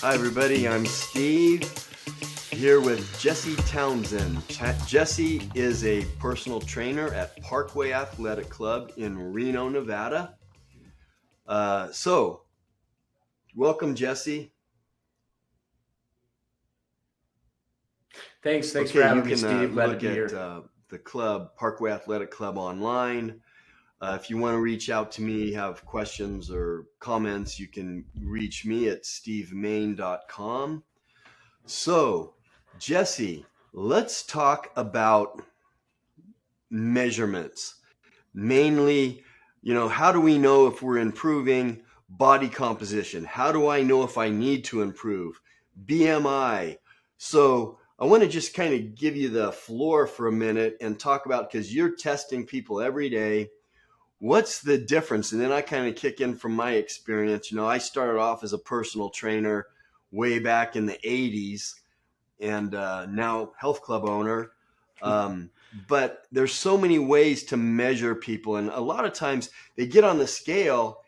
Hi, everybody. I'm Steve here with Jesse Townsend. Jesse is a personal trainer at Parkway Athletic Club in Reno, Nevada. Welcome, Jesse. Thanks for having me, Steve. Glad to look be at here. the club, Parkway Athletic Club online. If you want to reach out to me, have questions or comments, you can reach me at stevemain.com. So, Jesse, let's talk about measurements. Mainly, how do we know if we're improving body composition? How do I know if I need to improve? BMI. So, I want to just kind of give you the floor for a minute and talk about, because you're testing people every day, what's the difference? And then I kind of kick in from my experience. I started off as a personal trainer way back in the 80s and now health club owner. But there's so many ways to measure people. And a lot of times they get on the scale,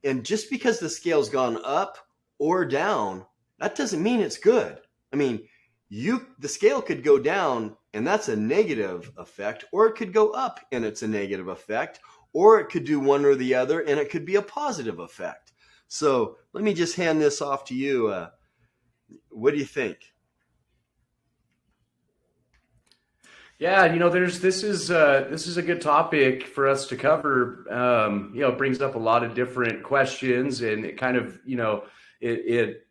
and just because the scale's gone up or down, that doesn't mean it's good. I mean, the scale could go down and that's a negative effect, or it could go up and it's a negative effect, or it could do one or the other and it could be a positive effect. So let me just hand this off to you. What do you think? Yeah, this is a good topic for us to cover. It brings up a lot of different questions, and it kind of it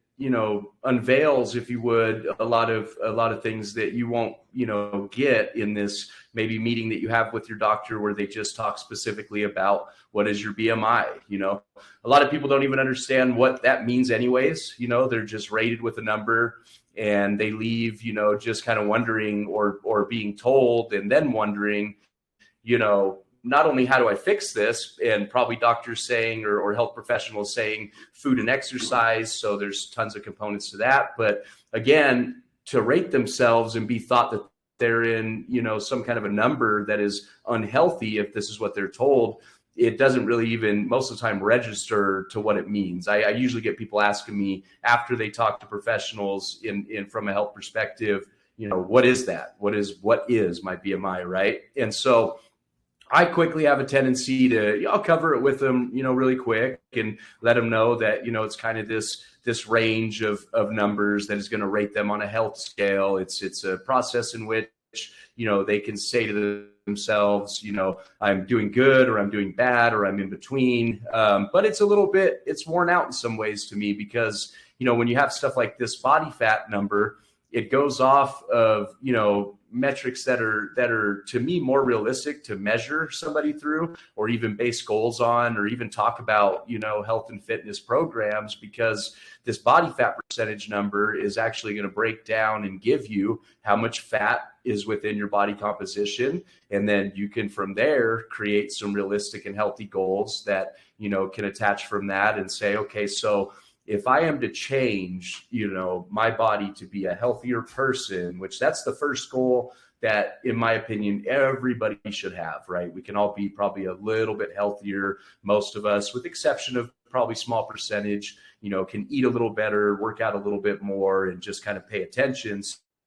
unveils, if you would, a lot of things that you won't get in this maybe meeting that you have with your doctor, where they just talk specifically about what is your BMI. A lot of people don't even understand what that means anyways. They're just rated with a number, and they leave just kind of wondering or being told, and then wondering, not only how do I fix this, and probably doctors saying or health professionals saying food and exercise. So there's tons of components to that. But again, to rate themselves and be thought that they're in, some kind of a number that is unhealthy, if this is what they're told, it doesn't really even most of the time register to what it means. I usually get people asking me after they talk to professionals in from a health perspective, what is that? What is my BMI, right? And so I quickly have a tendency to, I'll cover it with them, really quick, and let them know that, it's kind of this range of numbers that is going to rate them on a health scale. It's a process in which, they can say to themselves, I'm doing good, or I'm doing bad, or I'm in between. But it's worn out in some ways to me, because, when you have stuff like this body fat number, it goes off of, metrics that are to me more realistic to measure somebody through, or even base goals on, or even talk about, health and fitness programs, because this body fat percentage number is actually going to break down and give you how much fat is within your body composition. And then you can, from there, create some realistic and healthy goals that, can attach from that and say, okay, so if I am to change, my body to be a healthier person, which that's the first goal that, in my opinion, everybody should have, right? We can all be probably a little bit healthier. Most of us, with exception of probably small percentage, can eat a little better, work out a little bit more, and just kind of pay attention.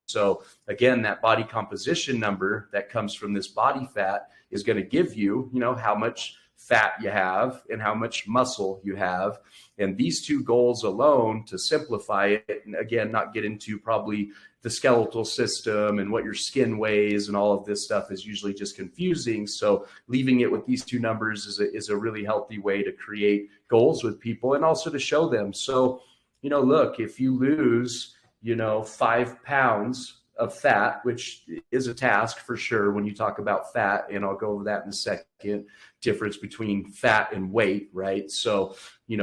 So again, that body composition number that comes from this body fat is going to give you, how much fat you have and how much muscle you have. And these two goals alone, to simplify it, and again, not get into probably the skeletal system and what your skin weighs and all of this stuff, is usually just confusing. So leaving it with these two numbers is a really healthy way to create goals with people, and also to show them. So, look, if you lose, 5 pounds of fat, which is a task for sure when you talk about fat, and I'll go over that in a second, difference between fat and weight, right? So,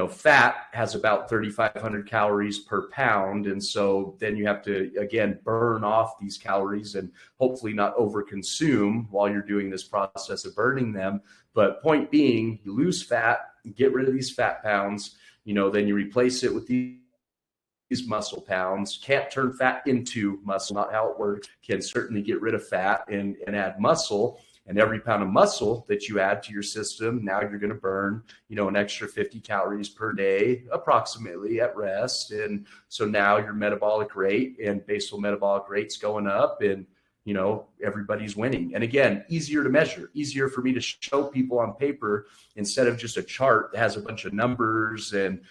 fat has about 3,500 calories per pound. And so then you have to, again, burn off these calories and hopefully not overconsume while you're doing this process of burning them. But point being, you lose fat, get rid of these fat pounds, then you replace it with these muscle pounds. Can't turn fat into muscle, not how it works. Can certainly get rid of fat and add muscle. And every pound of muscle that you add to your system, now you're going to burn, an extra 50 calories per day, approximately, at rest. And so now your metabolic rate and basal metabolic rate's going up, and everybody's winning. And again, easier to measure, easier for me to show people on paper instead of just a chart that has a bunch of numbers and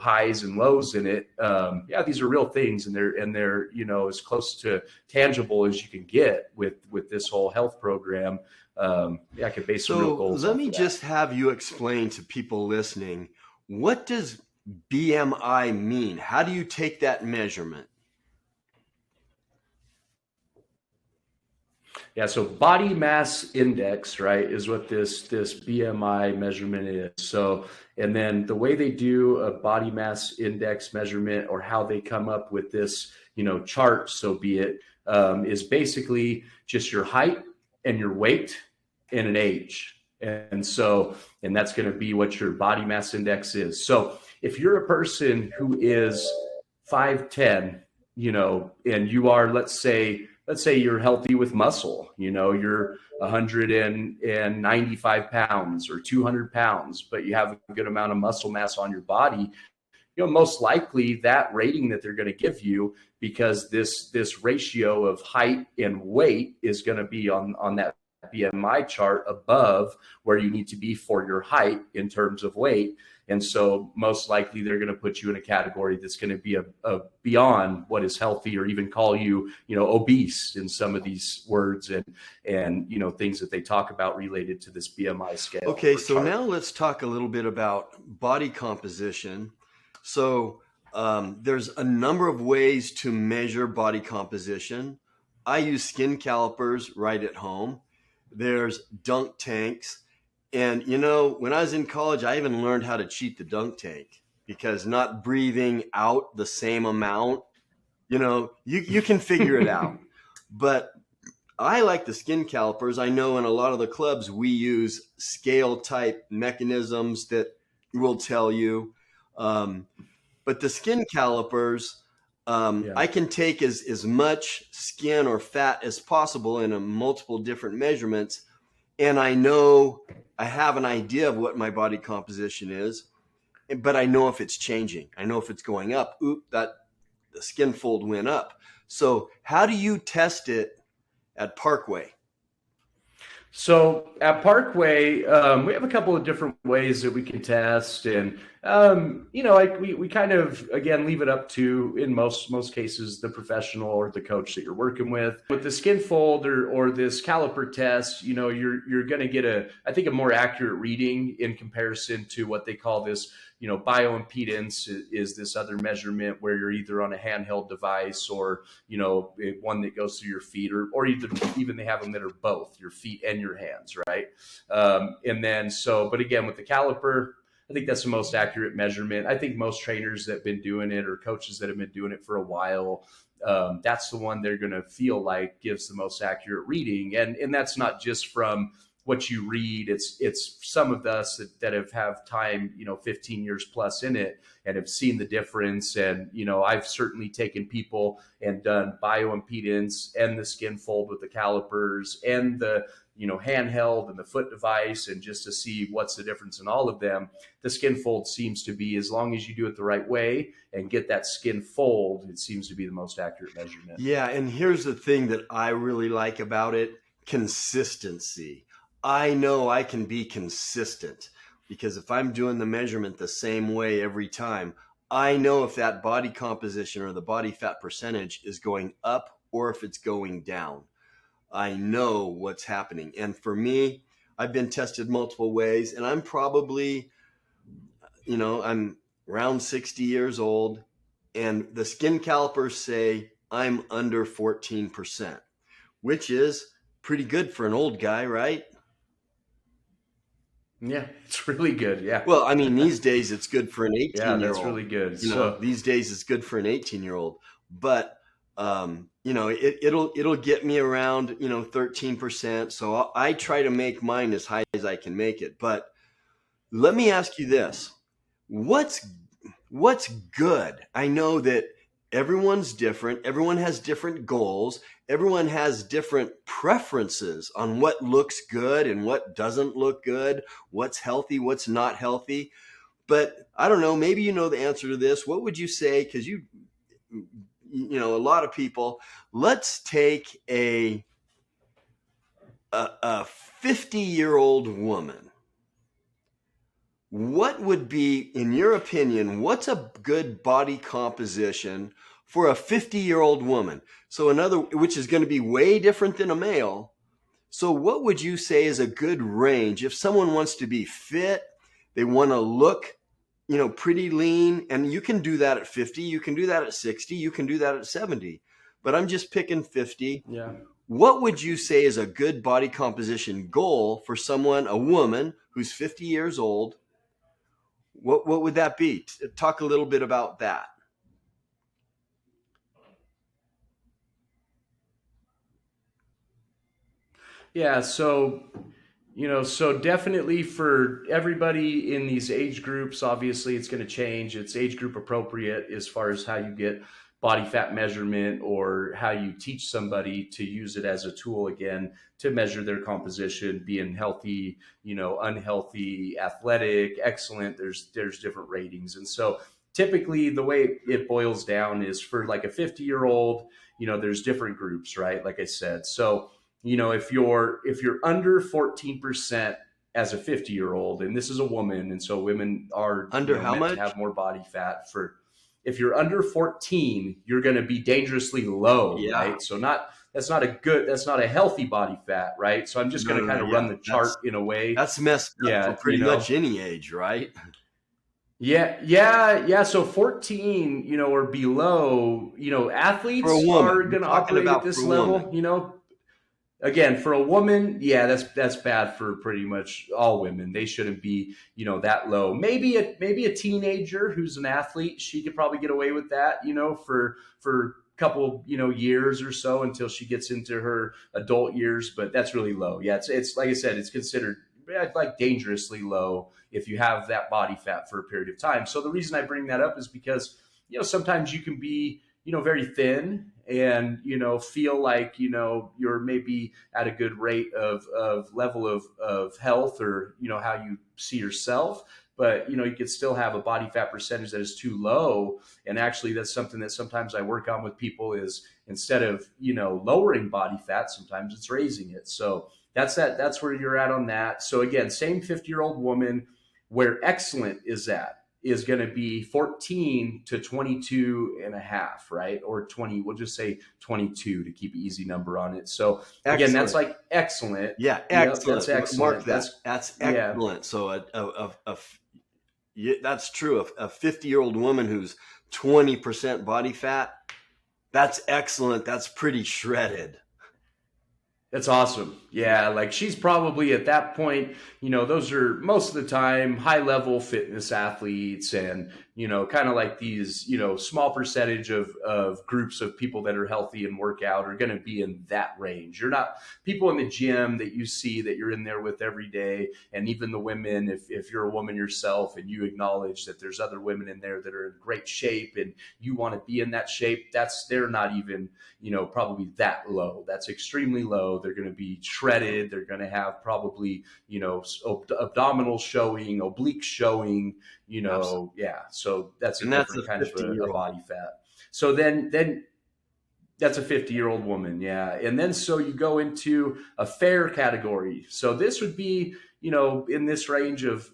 highs and lows in it. Yeah, these are real things, and they're as close to tangible as you can get with this whole health program. Yeah, I could base some real goals. So let me just have you explain to people listening, what does BMI mean? How do you take that measurement? Yeah, so body mass index, right, is what this BMI measurement is. So, and then the way they do a body mass index measurement, or how they come up with this, chart, so be it, is basically just your height and your weight and an age. And that's going to be what your body mass index is. So if you're a person who is 5'10", and you are, let's say you're healthy with muscle, you're 195 pounds or 200 pounds, but you have a good amount of muscle mass on your body, most likely that rating that they're going to give you, because this ratio of height and weight is going to be on that BMI chart above where you need to be for your height in terms of weight. And so most likely they're going to put you in a category that's going to be a beyond what is healthy, or even call you, obese in some of these words and things that they talk about related to this BMI scale. Okay, so chart. Now let's talk a little bit about body composition. So there's a number of ways to measure body composition. I use skin calipers right at home. There's dunk tanks. And, when I was in college, I even learned how to cheat the dunk tank, because not breathing out the same amount, you can figure it out. But I like the skin calipers. I know in a lot of the clubs, we use scale type mechanisms that will tell you. But the skin calipers, I can take as much skin or fat as possible in multiple different measurements. And I know I have an idea of what my body composition is, but I know if it's changing. I know if it's going up. The skin fold went up. So how do you test it at Parkway? So at Parkway, we have a couple of different ways that we can test, and we kind of, again, leave it up to, in most cases, the professional or the coach that you're working with. With the skin fold or this caliper test, you're going to get a more accurate reading in comparison to what they call this. Bioimpedance is this other measurement where you're either on a handheld device or, one that goes through your feet, or even they have them that are both your feet and your hands, right? But again, with the caliper, I think that's the most accurate measurement. I think most trainers that have been doing it, or coaches that have been doing it for a while, that's the one they're going to feel like gives the most accurate reading. And that's not just from what you read. It's some of us that have time, 15 years plus in it, and have seen the difference. And, I've certainly taken people and done bioimpedance and the skin fold with the calipers and the, handheld and the foot device, and just to see what's the difference in all of them. The skin fold seems to be, as long as you do it the right way and get that skin fold, it seems to be the most accurate measurement. Yeah. And here's the thing that I really like about it: consistency. I know I can be consistent, because if I'm doing the measurement the same way every time, I know if that body composition or the body fat percentage is going up or if it's going down. I know what's happening. And for me, I've been tested multiple ways, and I'm probably, I'm around 60 years old, and the skin calipers say I'm under 14%, which is pretty good for an old guy, right? Yeah, it's really good. Yeah. Well, I mean, these days it's good for an 18-year-old. Yeah, that's really good. These days it's good for an 18-year-old. But it'll get me around 13%. So I try to make mine as high as I can make it. But let me ask you this: what's good? I know that Everyone's different. Everyone has different goals. Everyone has different preferences on what looks good and what doesn't look good, what's healthy, what's not healthy. But I don't know, maybe you know the answer to this. What would you say? Because a lot of people, let's take a 50-year-old woman. What would be, in your opinion, what's a good body composition for a 50-year-old woman? So which is going to be way different than a male. So what would you say is a good range if someone wants to be fit, they want to look, pretty lean, and you can do that at 50, you can do that at 60, you can do that at 70. But I'm just picking 50. Yeah. What would you say is a good body composition goal for someone, a woman who's 50 years old? What would that be? Talk a little bit about that. Yeah, so so definitely for everybody in these age groups, obviously it's going to change. It's age group appropriate as far as how you get body fat measurement or how you teach somebody to use it as a tool again to measure their composition, being healthy, unhealthy, athletic, excellent. There's different ratings. And so typically the way it boils down is for like a 50-year-old, there's different groups, right? Like I said. So if you're under 14% as a 50-year-old, and this is a woman, and so women are Under how meant to much? have more body fat. For if you're under 14, you're going to be dangerously low, Yeah. right? So that's not a healthy body fat, right? So I'm just No, going to no, kind no. of Yeah. run the chart That's in a way. that's messed up for Yeah, pretty much any age, right? yeah. So 14, or below, For a athletes are woman. We're going to talking operate at about for this a woman. level. Again, for a woman, yeah, that's bad for pretty much all women. They shouldn't be, that low. Maybe a teenager who's an athlete, she could probably get away with that, for a couple, years or so until she gets into her adult years. But that's really low. Yeah, it's like I said, it's considered like dangerously low if you have that body fat for a period of time. So the reason I bring that up is because sometimes you can be very thin and feel like you're maybe at a good rate of level of health, or how you see yourself, but you could still have a body fat percentage that is too low. And actually that's something that sometimes I work on with people, is instead of lowering body fat, sometimes it's raising it. So that's where you're at on that. So again, same 50-year-old woman, where excellent is going to be 14 to 22 and a half, right? Or 20, we'll just say 22 to keep an easy number on it. So again, that's Excellent. like excellent. Yeah, Yep, that's excellent. Mark excellent. that. That's Yeah, excellent. So yeah, that's true. A 50-year-old woman who's 20% body fat, that's excellent. That's pretty shredded. that's awesome. Yeah, like she's probably at that point, those are most of the time high level fitness athletes, and, kind of like these, small percentage of groups of people that are healthy and work out are going to be in that range. You're not people in the gym that you see that you're in there with every day. And even the women, if you're a woman yourself and you acknowledge that there's other women in there that are in great shape and you want to be in that shape, they're not even, probably that low. That's extremely low. They're going to be shredded. They're going to have probably, abdominal showing, oblique showing, Absolutely. yeah. So that's a And that's a different kind of a 50-year-old. body fat. So then that's a 50-year-old woman. Yeah. And then so you go into a fair category. So this would be, in this range of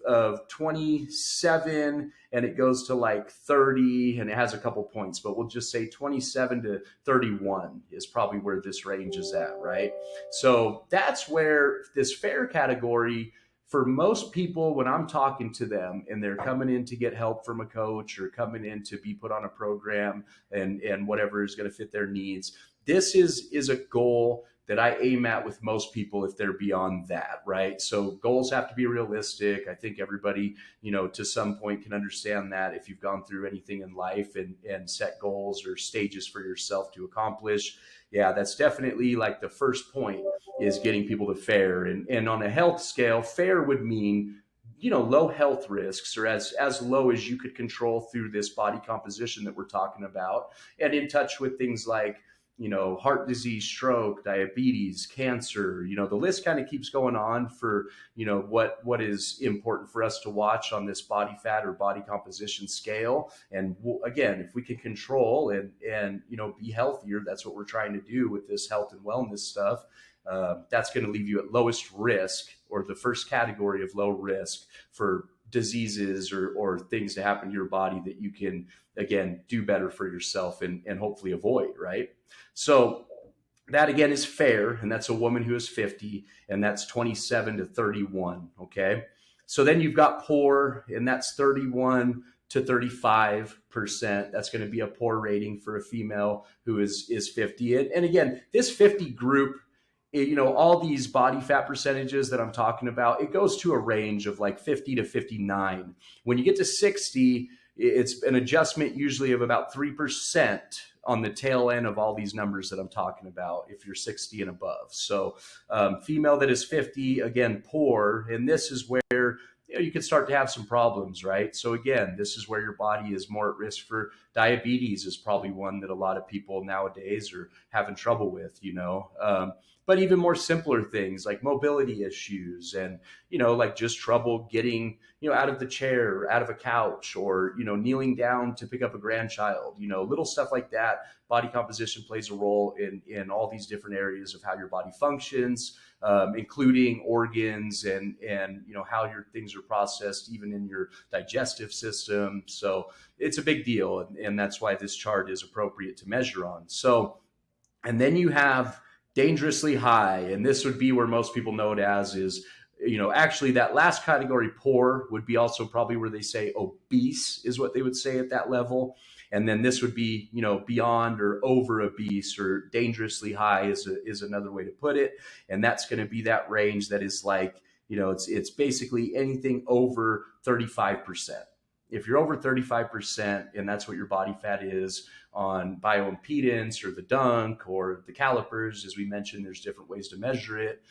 27, and it goes to like 30, and it has a couple points, but we'll just say 27 to 31 is probably where this range is at, right? So that's where this fair category, for most people, when I'm talking to them and they're coming in to get help from a coach or coming in to be put on a program, and whatever is going to fit their needs, this is a goal that I aim at with most people if they're beyond that, right? So goals have to be realistic. I think everybody, to some point can understand that if you've gone through anything in life and set goals or stages for yourself to accomplish. Yeah, that's definitely like the first point, is getting people to fair. And on a health scale, fair would mean low health risks, or as low as you could control through this body composition that we're talking about, and in touch with things like heart disease, stroke, diabetes, cancer. The list kind of keeps going on for what is important for us to watch on this body fat or body composition scale. And again, if we can control and be healthier, that's what we're trying to do with this health and wellness stuff. That's going to leave you at lowest risk, or the first category of low risk for diseases or things to happen to your body that you can, again, do better for yourself and hopefully avoid, right? So that again is fair, and that's a woman who is 50, and that's 27 to 31. Okay. So then you've got poor, and that's 31 to 35%. That's going to be a poor rating for a female who is 50. And again, this 50 group, all these body fat percentages that I'm talking about, it goes to a range of like 50 to 59. When you get to 60, it's an adjustment usually of about 3% on the tail end of all these numbers that I'm talking about, if you're 60 and above. So female that is 50, again, poor. And this is where you can start to have some problems, right? So again, this is where your body is more at risk for diabetes, is probably one that a lot of people nowadays are having trouble with, but even more simpler things like mobility issues and, like just trouble getting, out of the chair, or out of a couch, or, kneeling down to pick up a grandchild, little stuff like that. Body composition plays a role in all these different areas of how your body functions, including organs and how your things are processed, even in your digestive system. So it's a big deal. And that's why this chart is appropriate to measure on. So, and then you have dangerously high, and this would be where most people know it as is, actually that last category, poor, would be also probably where they say obese is what they would say at that level. And then this would be, beyond or over obese, or dangerously high is another way to put it. And that's going to be that range that is like, it's basically anything over 35%. If you're over 35%, and that's what your body fat is on bioimpedance or the dunk or the calipers, as we mentioned, there's different ways to measure it.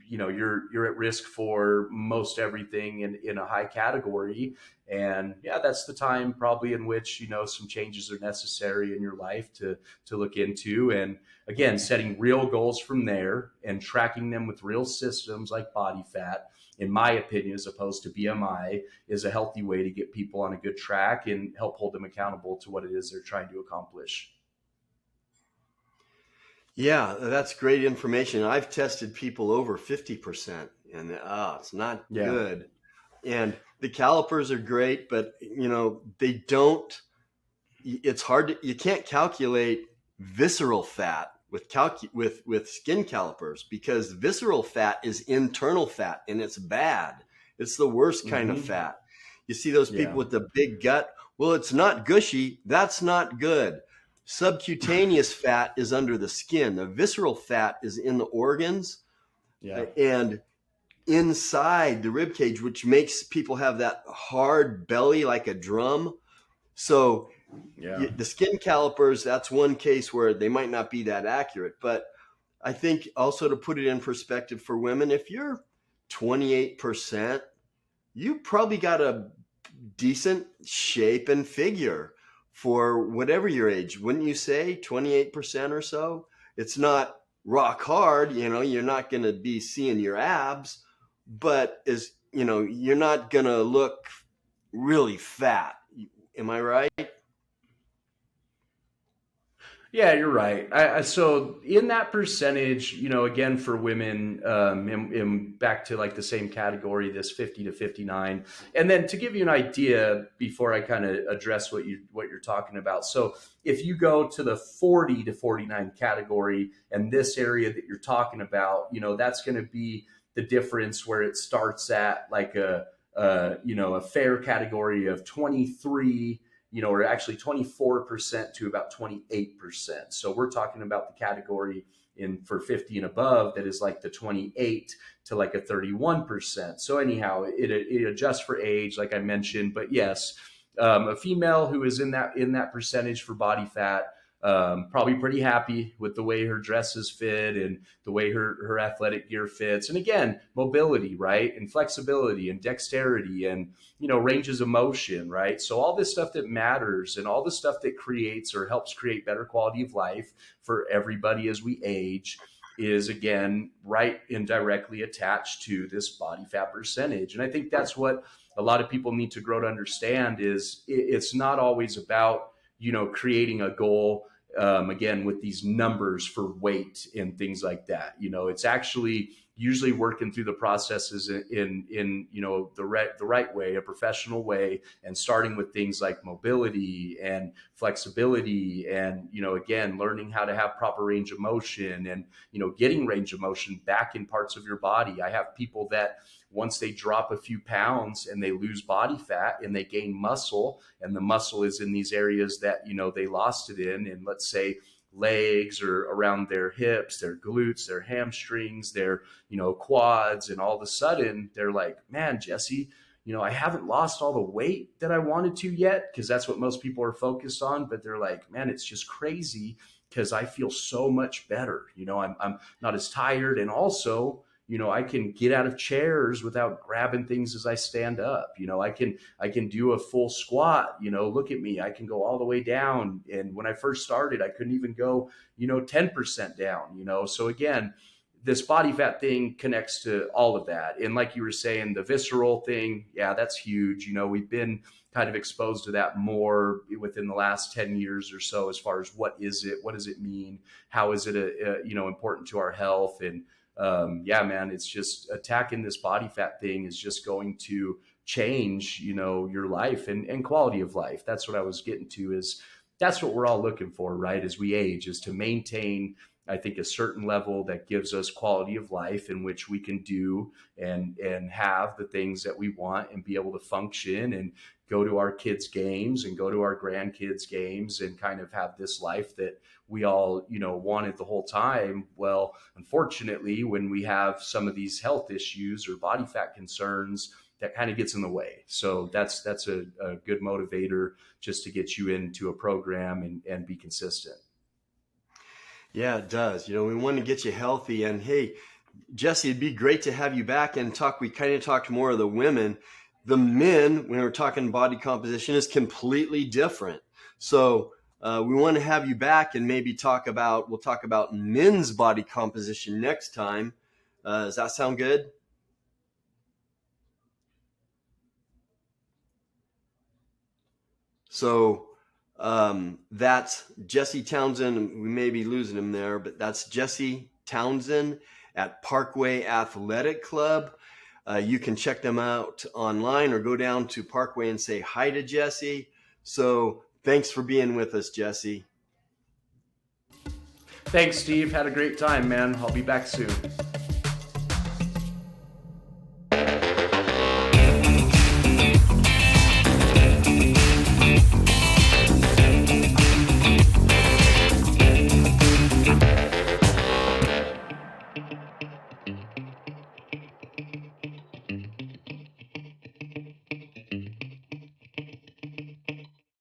You're at risk for most everything in a high category. And yeah, that's the time probably in which, some changes are necessary in your life to look into. And again, setting real goals from there and tracking them with real systems like body fat, in my opinion, as opposed to BMI, is a healthy way to get people on a good track and help hold them accountable to what it is they're trying to accomplish. Yeah, that's great information. I've tested people over 50%, and it's not good. And the calipers are great, but they don't. It's hard you can't calculate visceral fat with skin calipers, because visceral fat is internal fat, and it's bad. It's the worst kind of fat. You see those people with the big gut. Well, it's not gushy. That's not good. Subcutaneous fat is under the skin. The visceral fat is in the organs and inside the rib cage, which makes people have that hard belly like a drum. So the skin calipers, that's one case where they might not be that accurate. But I think also, to put it in perspective for women, if you're 28%, you probably got a decent shape and figure for whatever your age. Wouldn't you say 28% or so? It's not rock hard, you're not going to be seeing your abs, but you're not going to look really fat. Am I right? Yeah, you're right. So in that percentage, again, for women, in back to like the same category, this 50 to 59. And then to give you an idea before I kind of address what you're talking about. So if you go to the 40 to 49 category, and this area that you're talking about, that's going to be the difference where it starts at like a fair category of 23, or actually 24% to about 28%. So we're talking about the category for 50 and above that is like the 28 to like a 31%. So anyhow, it adjusts for age, like I mentioned. But yes, a female who is in that percentage for body fat, probably pretty happy with the way her dresses fit and the way her athletic gear fits. And again, mobility, right? And flexibility and dexterity and, ranges of motion, right? So all this stuff that matters and all the stuff that creates or helps create better quality of life for everybody as we age is again right and directly attached to this body fat percentage. And I think that's what a lot of people need to grow to understand is it's not always about, creating a goal again with these numbers for weight and things like that. It's actually usually working through the processes in the right way, a professional way, and starting with things like mobility and flexibility, and again learning how to have proper range of motion, and getting range of motion back in parts of your body. I have people that once they drop a few pounds and they lose body fat and they gain muscle, and the muscle is in these areas that they lost it in, and let's say legs or around their hips, their glutes, their hamstrings, their quads, and all of a sudden they're like, man, Jesse, I haven't lost all the weight that I wanted to yet, because that's what most people are focused on, but they're like, man, it's just crazy because I feel so much better. I'm not as tired, and also I can get out of chairs without grabbing things as I stand up. I can do a full squat. Look at me. I can go all the way down. And when I first started, I couldn't even go, 10% down. So again, this body fat thing connects to all of that. And like you were saying, the visceral thing, yeah, that's huge. We've been kind of exposed to that more within the last 10 years or so, as far as what is it? What does it mean? How is it, important to our health? And yeah, man, it's just attacking this body fat thing is just going to change, your life and quality of life. That's what I was getting to, is that's what we're all looking for, right? As we age, is to maintain, I think, a certain level that gives us quality of life in which we can do and have the things that we want and be able to function and go to our kids' games and go to our grandkids' games and kind of have this life that we all, wanted the whole time. Well, unfortunately, when we have some of these health issues or body fat concerns, that kind of gets in the way. So that's a good motivator just to get you into a program and be consistent. Yeah, it does. We want to get you healthy. And hey, Jesse, it'd be great to have you back and talk. We kind of talked more of the women. The men, when we're talking body composition, is completely different. So we want to have you back and maybe we'll talk about men's body composition next time. Does that sound good? So that's Jesse Townsend. We may be losing him there, but that's Jesse Townsend at Parkway Athletic Club. You can check them out online or go down to Parkway and say hi to Jesse. So thanks for being with us, Jesse. Thanks, Steve. Had a great time, man. I'll be back soon.